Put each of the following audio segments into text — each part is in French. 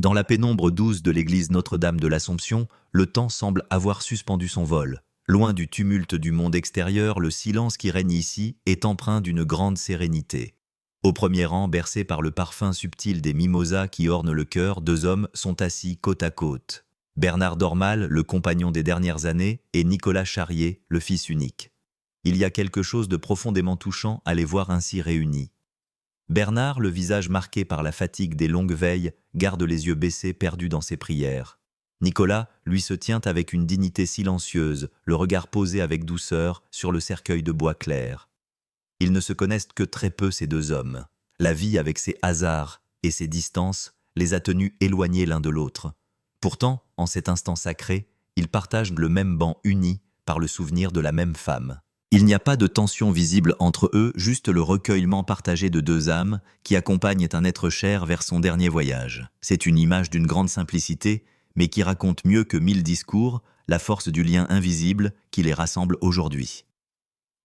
Dans la pénombre douce de l'église Notre-Dame de l'Assomption, le temps semble avoir suspendu son vol. Loin du tumulte du monde extérieur, le silence qui règne ici est empreint d'une grande sérénité. Au premier rang, bercés par le parfum subtil des mimosas qui ornent le cœur, deux hommes sont assis côte à côte. Bernard Dormal, le compagnon des dernières années, et Nicolas Charrier, le fils unique. Il y a quelque chose de profondément touchant à les voir ainsi réunis. Bernard, le visage marqué par la fatigue des longues veilles, garde les yeux baissés perdus dans ses prières. Nicolas, lui, se tient avec une dignité silencieuse, le regard posé avec douceur sur le cercueil de bois clair. Ils ne se connaissent que très peu, ces deux hommes. La vie, avec ses hasards et ses distances, les a tenus éloignés l'un de l'autre. Pourtant, en cet instant sacré, ils partagent le même banc unis par le souvenir de la même femme. Il n'y a pas de tension visible entre eux, juste le recueillement partagé de deux âmes qui accompagnent un être cher vers son dernier voyage. C'est une image d'une grande simplicité, mais qui raconte mieux que 1000 discours la force du lien invisible qui les rassemble aujourd'hui.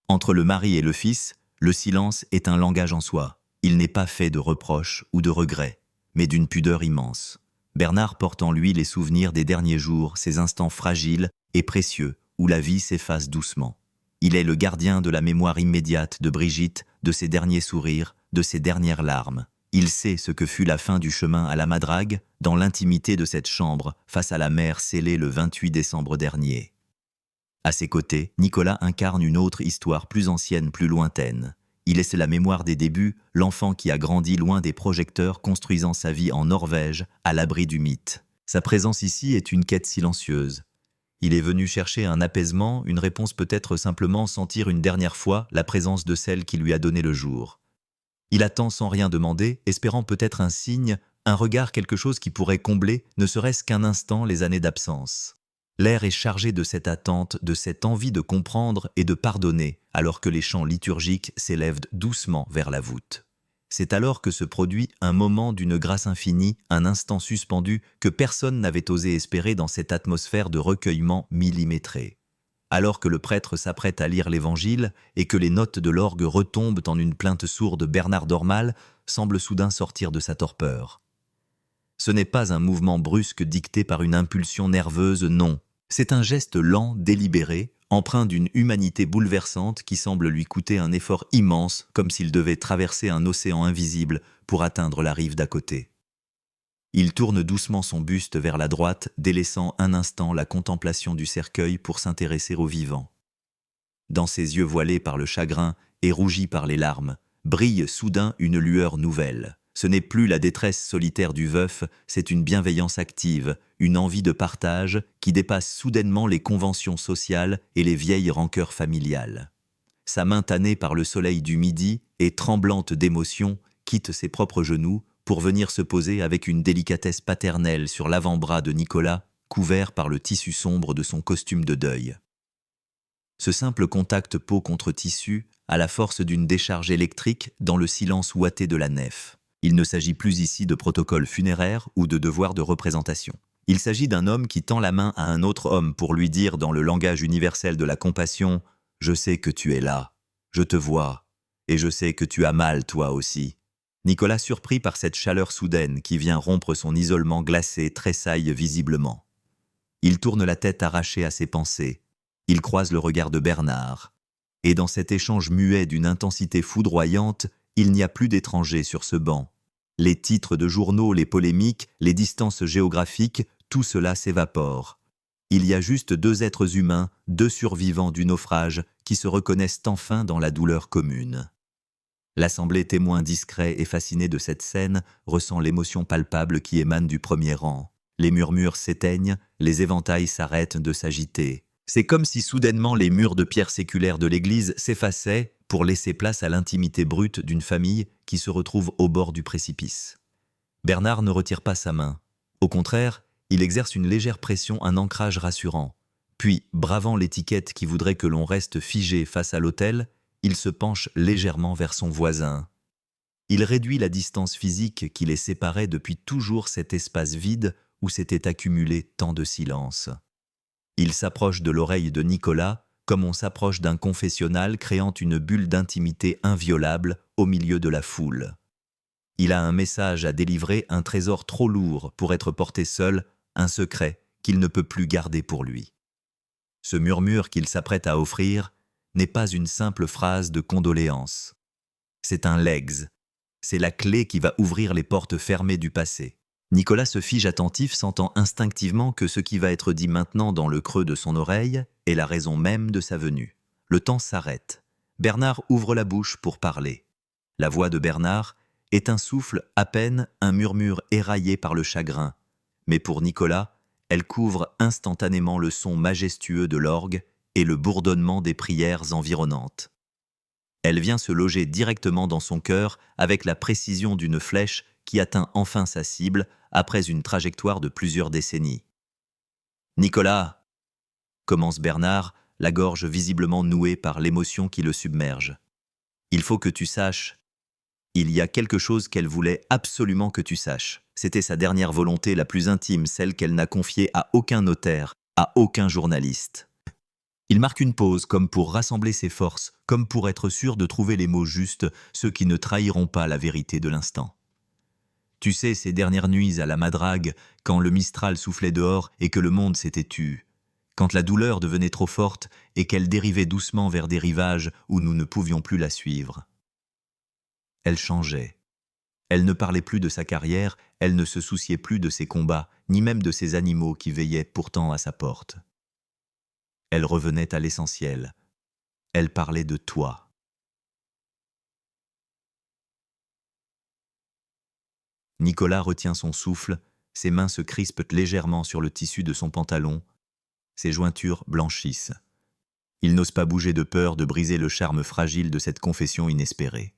Entre le mari et le fils, le silence est un langage en soi. Il n'est pas fait de reproches ou de regrets, mais d'une pudeur immense. Bernard porte en lui les souvenirs des derniers jours, ces instants fragiles et précieux où la vie s'efface doucement. Il est le gardien de la mémoire immédiate de Brigitte, de ses derniers sourires, de ses dernières larmes. Il sait ce que fut la fin du chemin à la Madrague, dans l'intimité de cette chambre, face à la mer scellée le 28 décembre dernier. À ses côtés, Nicolas incarne une autre histoire plus ancienne, plus lointaine. Il est la mémoire des débuts, l'enfant qui a grandi loin des projecteurs, construisant sa vie en Norvège, à l'abri du mythe. Sa présence ici est une quête silencieuse. Il est venu chercher un apaisement, une réponse, peut-être simplement sentir une dernière fois la présence de celle qui lui a donné le jour. Il attend sans rien demander, espérant peut-être un signe, un regard, quelque chose qui pourrait combler, ne serait-ce qu'un instant, les années d'absence. L'air est chargé de cette attente, de cette envie de comprendre et de pardonner, alors que les chants liturgiques s'élèvent doucement vers la voûte. C'est alors que se produit un moment d'une grâce infinie, un instant suspendu que personne n'avait osé espérer dans cette atmosphère de recueillement millimétré. Alors que le prêtre s'apprête à lire l'Évangile et que les notes de l'orgue retombent en une plainte sourde, Bernard Dormal semble soudain sortir de sa torpeur. Ce n'est pas un mouvement brusque dicté par une impulsion nerveuse, non. C'est un geste lent, délibéré, empreint d'une humanité bouleversante qui semble lui coûter un effort immense, comme s'il devait traverser un océan invisible pour atteindre la rive d'à côté. Il tourne doucement son buste vers la droite, délaissant un instant la contemplation du cercueil pour s'intéresser au vivant. Dans ses yeux voilés par le chagrin et rougis par les larmes, brille soudain une lueur nouvelle. Ce n'est plus la détresse solitaire du veuf, c'est une bienveillance active, une envie de partage qui dépasse soudainement les conventions sociales et les vieilles rancœurs familiales. Sa main tannée par le soleil du midi et tremblante d'émotion quitte ses propres genoux pour venir se poser avec une délicatesse paternelle sur l'avant-bras de Nicolas, couvert par le tissu sombre de son costume de deuil. Ce simple contact peau contre tissu a la force d'une décharge électrique dans le silence ouaté de la nef. Il ne s'agit plus ici de protocole funéraire ou de devoir de représentation. Il s'agit d'un homme qui tend la main à un autre homme pour lui dire dans le langage universel de la compassion « Je sais que tu es là, je te vois, et je sais que tu as mal toi aussi ». Nicolas, surpris par cette chaleur soudaine qui vient rompre son isolement glacé, tressaille visiblement. Il tourne la tête arrachée à ses pensées. Il croise le regard de Bernard. Et dans cet échange muet d'une intensité foudroyante, il n'y a plus d'étrangers sur ce banc. Les titres de journaux, les polémiques, les distances géographiques, tout cela s'évapore. Il y a juste deux êtres humains, deux survivants du naufrage, qui se reconnaissent enfin dans la douleur commune. L'assemblée, témoin discret et fasciné de cette scène, ressent l'émotion palpable qui émane du premier rang. Les murmures s'éteignent, les éventails s'arrêtent de s'agiter. C'est comme si soudainement les murs de pierre séculaire de l'église s'effaçaient pour laisser place à l'intimité brute d'une famille qui se retrouve au bord du précipice. Bernard ne retire pas sa main. Au contraire, il exerce une légère pression, un ancrage rassurant. Puis, bravant l'étiquette qui voudrait que l'on reste figé face à l'autel, il se penche légèrement vers son voisin. Il réduit la distance physique qui les séparait depuis toujours cet espace vide où s'était accumulé tant de silence. Il s'approche de l'oreille de Nicolas, comme on s'approche d'un confessionnal créant une bulle d'intimité inviolable au milieu de la foule. Il a un message à délivrer, un trésor trop lourd pour être porté seul, un secret qu'il ne peut plus garder pour lui. Ce murmure qu'il s'apprête à offrir n'est pas une simple phrase de condoléance. C'est un legs. C'est la clé qui va ouvrir les portes fermées du passé. Nicolas se fige attentif, sentant instinctivement que ce qui va être dit maintenant dans le creux de son oreille est la raison même de sa venue. Le temps s'arrête. Bernard ouvre la bouche pour parler. La voix de Bernard est un souffle à peine, un murmure éraillé par le chagrin. Mais pour Nicolas, elle couvre instantanément le son majestueux de l'orgue et le bourdonnement des prières environnantes. Elle vient se loger directement dans son cœur avec la précision d'une flèche qui atteint enfin sa cible après une trajectoire de plusieurs décennies. « Nicolas !» commence Bernard, la gorge visiblement nouée par l'émotion qui le submerge. « Il faut que tu saches. Il y a quelque chose qu'elle voulait absolument que tu saches. C'était sa dernière volonté la plus intime, celle qu'elle n'a confiée à aucun notaire, à aucun journaliste. » Il marque une pause, comme pour rassembler ses forces, comme pour être sûr de trouver les mots justes, ceux qui ne trahiront pas la vérité de l'instant. Tu sais, ces dernières nuits à la Madrague, quand le Mistral soufflait dehors et que le monde s'était tu, quand la douleur devenait trop forte et qu'elle dérivait doucement vers des rivages où nous ne pouvions plus la suivre. Elle changeait. Elle ne parlait plus de sa carrière, elle ne se souciait plus de ses combats, ni même de ses animaux qui veillaient pourtant à sa porte. Elle revenait à l'essentiel. Elle parlait de toi. Nicolas retient son souffle, ses mains se crispent légèrement sur le tissu de son pantalon, ses jointures blanchissent. Il n'ose pas bouger de peur de briser le charme fragile de cette confession inespérée.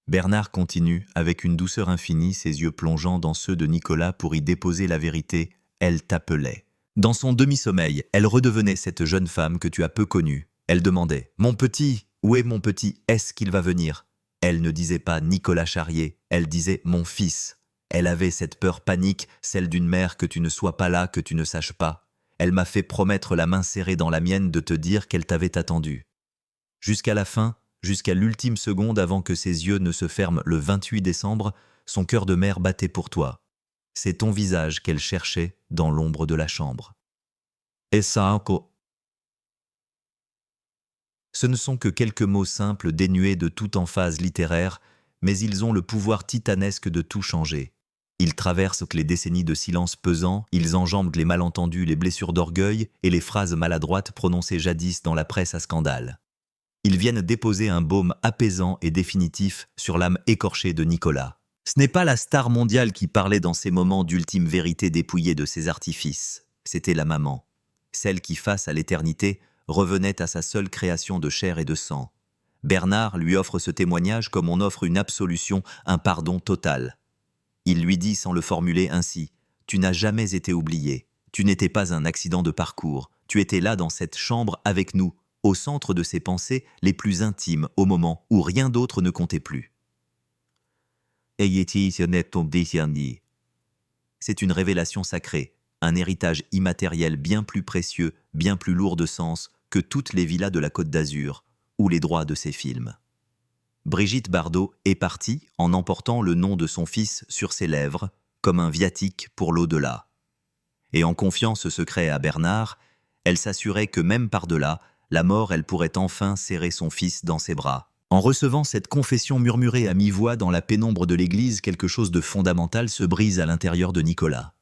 Bernard continue, avec une douceur infinie, ses yeux plongeant dans ceux de Nicolas pour y déposer la vérité. Elle t'appelait. Dans son demi-sommeil, elle redevenait cette jeune femme que tu as peu connue. Elle demandait « Mon petit, où est mon petit? Est-ce qu'il va venir ?» Elle ne disait pas Nicolas Charrier, elle disait « Mon fils ». Elle avait cette peur panique, celle d'une mère que tu ne sois pas là, que tu ne saches pas. Elle m'a fait promettre la main serrée dans la mienne de te dire qu'elle t'avait attendu. Jusqu'à la fin, jusqu'à l'ultime seconde avant que ses yeux ne se ferment le 28 décembre, son cœur de mère battait pour toi. C'est ton visage qu'elle cherchait dans l'ombre de la chambre. Et ça encore. Ce ne sont que quelques mots simples dénués de toute emphase littéraire, mais ils ont le pouvoir titanesque de tout changer. Ils traversent les décennies de silence pesant, ils enjambent les malentendus, les blessures d'orgueil et les phrases maladroites prononcées jadis dans la presse à scandale. Ils viennent déposer un baume apaisant et définitif sur l'âme écorchée de Nicolas. Ce n'est pas la star mondiale qui parlait dans ces moments d'ultime vérité dépouillée de ses artifices. C'était la maman, celle qui, face à l'éternité, revenait à sa seule création de chair et de sang. Bernard lui offre ce témoignage comme on offre une absolution, un pardon total. Il lui dit sans le formuler ainsi, « Tu n'as jamais été oublié, tu n'étais pas un accident de parcours, tu étais là dans cette chambre avec nous, au centre de ses pensées les plus intimes au moment où rien d'autre ne comptait plus. » C'est une révélation sacrée, un héritage immatériel bien plus précieux, bien plus lourd de sens que toutes les villas de la Côte d'Azur ou les droits de ses films. Brigitte Bardot est partie en emportant le nom de son fils sur ses lèvres, comme un viatique pour l'au-delà. Et en confiant ce secret à Bernard, elle s'assurait que même par-delà, la mort, elle pourrait enfin serrer son fils dans ses bras. En recevant cette confession murmurée à mi-voix dans la pénombre de l'église, quelque chose de fondamental se brise à l'intérieur de Nicolas.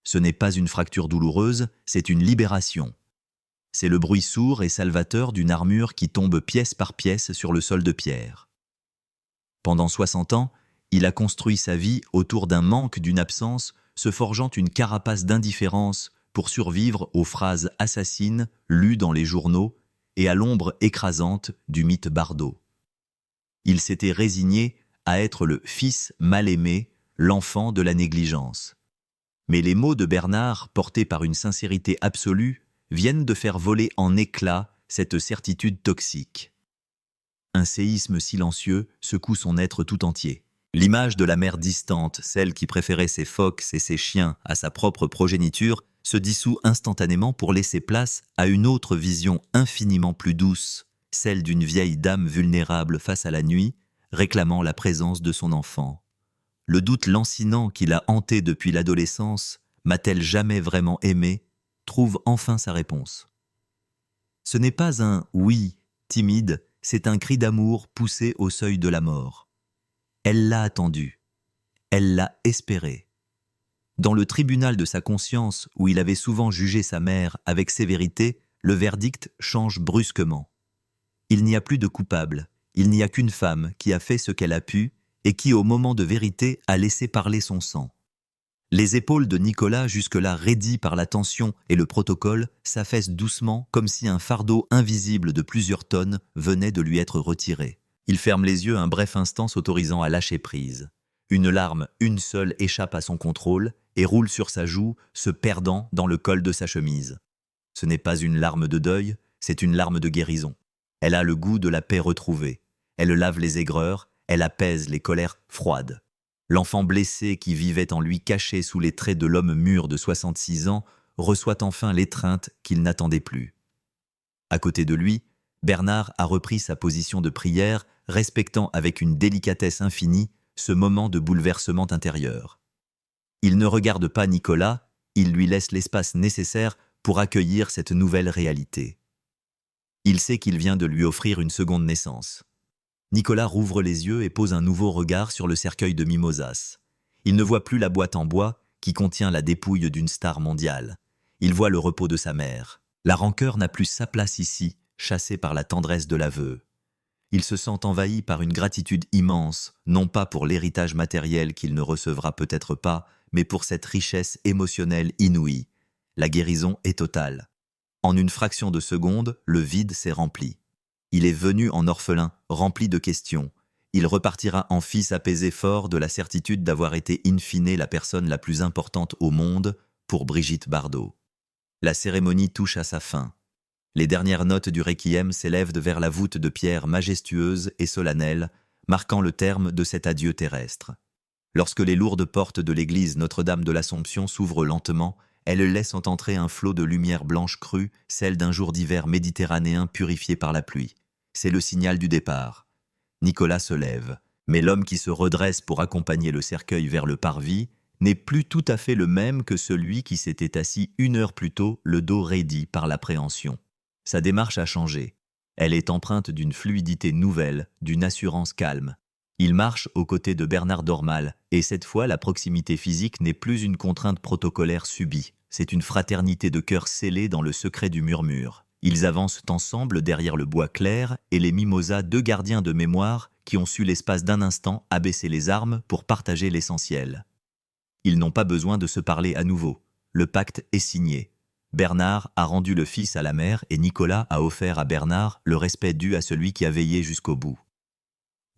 Ce n'est pas une fracture douloureuse, c'est une libération. C'est le bruit sourd et salvateur d'une armure qui tombe pièce par pièce sur le sol de pierre. Pendant 60 ans, il a construit sa vie autour d'un manque, d'une absence, se forgeant une carapace d'indifférence pour survivre aux phrases assassines lues dans les journaux et à l'ombre écrasante du mythe Bardot. Il s'était résigné à être le fils mal aimé, l'enfant de la négligence. Mais les mots de Bernard, portés par une sincérité absolue, viennent de faire voler en éclats cette certitude toxique. Un séisme silencieux secoue son être tout entier. L'image de la mère distante, celle qui préférait ses phoques et ses chiens à sa propre progéniture, se dissout instantanément pour laisser place à une autre vision infiniment plus douce, celle d'une vieille dame vulnérable face à la nuit, réclamant la présence de son enfant. Le doute lancinant qui l'a hanté depuis l'adolescence, m'a-t-elle jamais vraiment aimé, trouve enfin sa réponse. Ce n'est pas un « oui » timide, c'est un cri d'amour poussé au seuil de la mort. Elle l'a attendu. Elle l'a espéré. Dans le tribunal de sa conscience, où il avait souvent jugé sa mère avec sévérité, le verdict change brusquement. Il n'y a plus de coupable, il n'y a qu'une femme qui a fait ce qu'elle a pu et qui, au moment de vérité, a laissé parler son sang. Les épaules de Nicolas, jusque-là raidies par la tension et le protocole, s'affaissent doucement comme si un fardeau invisible de plusieurs tonnes venait de lui être retiré. Il ferme les yeux un bref instant, s'autorisant à lâcher prise. Une larme, une seule, échappe à son contrôle et roule sur sa joue, se perdant dans le col de sa chemise. Ce n'est pas une larme de deuil, c'est une larme de guérison. Elle a le goût de la paix retrouvée. Elle lave les aigreurs, elle apaise les colères froides. L'enfant blessé qui vivait en lui caché sous les traits de l'homme mûr de 66 ans reçoit enfin l'étreinte qu'il n'attendait plus. À côté de lui, Bernard a repris sa position de prière, respectant avec une délicatesse infinie ce moment de bouleversement intérieur. Il ne regarde pas Nicolas, il lui laisse l'espace nécessaire pour accueillir cette nouvelle réalité. Il sait qu'il vient de lui offrir une seconde naissance. Nicolas rouvre les yeux et pose un nouveau regard sur le cercueil de Mimosas. Il ne voit plus la boîte en bois qui contient la dépouille d'une star mondiale. Il voit le repos de sa mère. La rancœur n'a plus sa place ici, chassée par la tendresse de l'aveu. Il se sent envahi par une gratitude immense, non pas pour l'héritage matériel qu'il ne recevra peut-être pas, mais pour cette richesse émotionnelle inouïe. La guérison est totale. En une fraction de seconde, le vide s'est rempli. Il est venu en orphelin, rempli de questions. Il repartira en fils apaisé fort de la certitude d'avoir été in fine la personne la plus importante au monde pour Brigitte Bardot. La cérémonie touche à sa fin. Les dernières notes du requiem s'élèvent vers la voûte de pierre majestueuse et solennelle, marquant le terme de cet adieu terrestre. Lorsque les lourdes portes de l'église Notre-Dame de l'Assomption s'ouvrent lentement, elles laissent entrer un flot de lumière blanche crue, celle d'un jour d'hiver méditerranéen purifié par la pluie. C'est le signal du départ. Nicolas se lève, mais l'homme qui se redresse pour accompagner le cercueil vers le parvis n'est plus tout à fait le même que celui qui s'était assis 1 heure plus tôt, le dos raidi par l'appréhension. Sa démarche a changé. Elle est empreinte d'une fluidité nouvelle, d'une assurance calme. Il marche aux côtés de Bernard Dormal, et cette fois la proximité physique n'est plus une contrainte protocolaire subie. C'est une fraternité de cœur scellée dans le secret du murmure. Ils avancent ensemble derrière le bois clair et les mimosas, 2 gardiens de mémoire qui ont su l'espace d'un instant abaisser les armes pour partager l'essentiel. Ils n'ont pas besoin de se parler à nouveau. Le pacte est signé. Bernard a rendu le fils à la mère et Nicolas a offert à Bernard le respect dû à celui qui a veillé jusqu'au bout.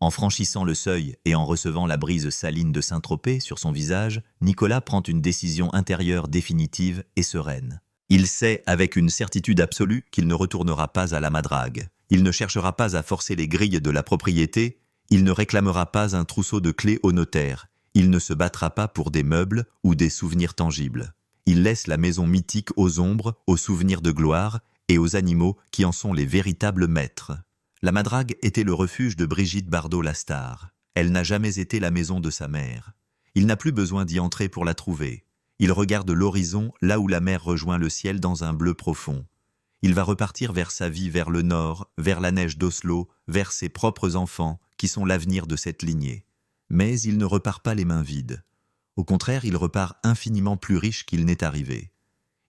En franchissant le seuil et en recevant la brise saline de Saint-Tropez sur son visage, Nicolas prend une décision intérieure définitive et sereine. Il sait avec une certitude absolue qu'il ne retournera pas à la madrague. Il ne cherchera pas à forcer les grilles de la propriété, il ne réclamera pas un trousseau de clés au notaire, il ne se battra pas pour des meubles ou des souvenirs tangibles. Il laisse la maison mythique aux ombres, aux souvenirs de gloire et aux animaux qui en sont les véritables maîtres. La madrague était le refuge de Brigitte Bardot la star. Elle n'a jamais été la maison de sa mère. Il n'a plus besoin d'y entrer pour la trouver. Il regarde l'horizon là où la mer rejoint le ciel dans un bleu profond. Il va repartir vers sa vie, vers le nord, vers la neige d'Oslo, vers ses propres enfants, qui sont l'avenir de cette lignée. Mais il ne repart pas les mains vides. Au contraire, il repart infiniment plus riche qu'il n'est arrivé.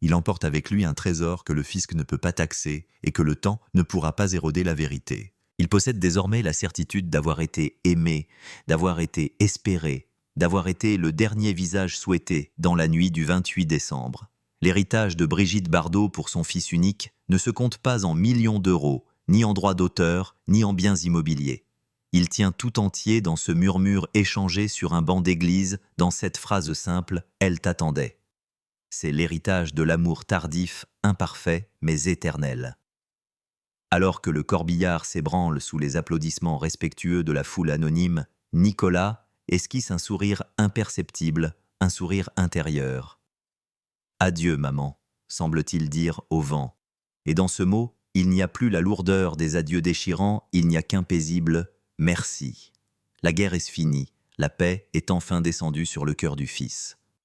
Il emporte avec lui un trésor que le fisc ne peut pas taxer et que le temps ne pourra pas éroder la vérité. Il possède désormais la certitude d'avoir été aimé, d'avoir été espéré, d'avoir été le dernier visage souhaité dans la nuit du 28 décembre. L'héritage de Brigitte Bardot pour son fils unique ne se compte pas en millions d'euros, ni en droits d'auteur, ni en biens immobiliers. Il tient tout entier dans ce murmure échangé sur un banc d'église, dans cette phrase simple « Elle t'attendait ». C'est l'héritage de l'amour tardif, imparfait, mais éternel. Alors que le corbillard s'ébranle sous les applaudissements respectueux de la foule anonyme, Nicolas esquisse un sourire imperceptible, un sourire intérieur. « Adieu, maman », semble-t-il dire au vent. Et dans ce mot, il n'y a plus la lourdeur des adieux déchirants, il n'y a qu'un paisible « merci ». La guerre est finie, la paix est enfin descendue sur le cœur du Fils.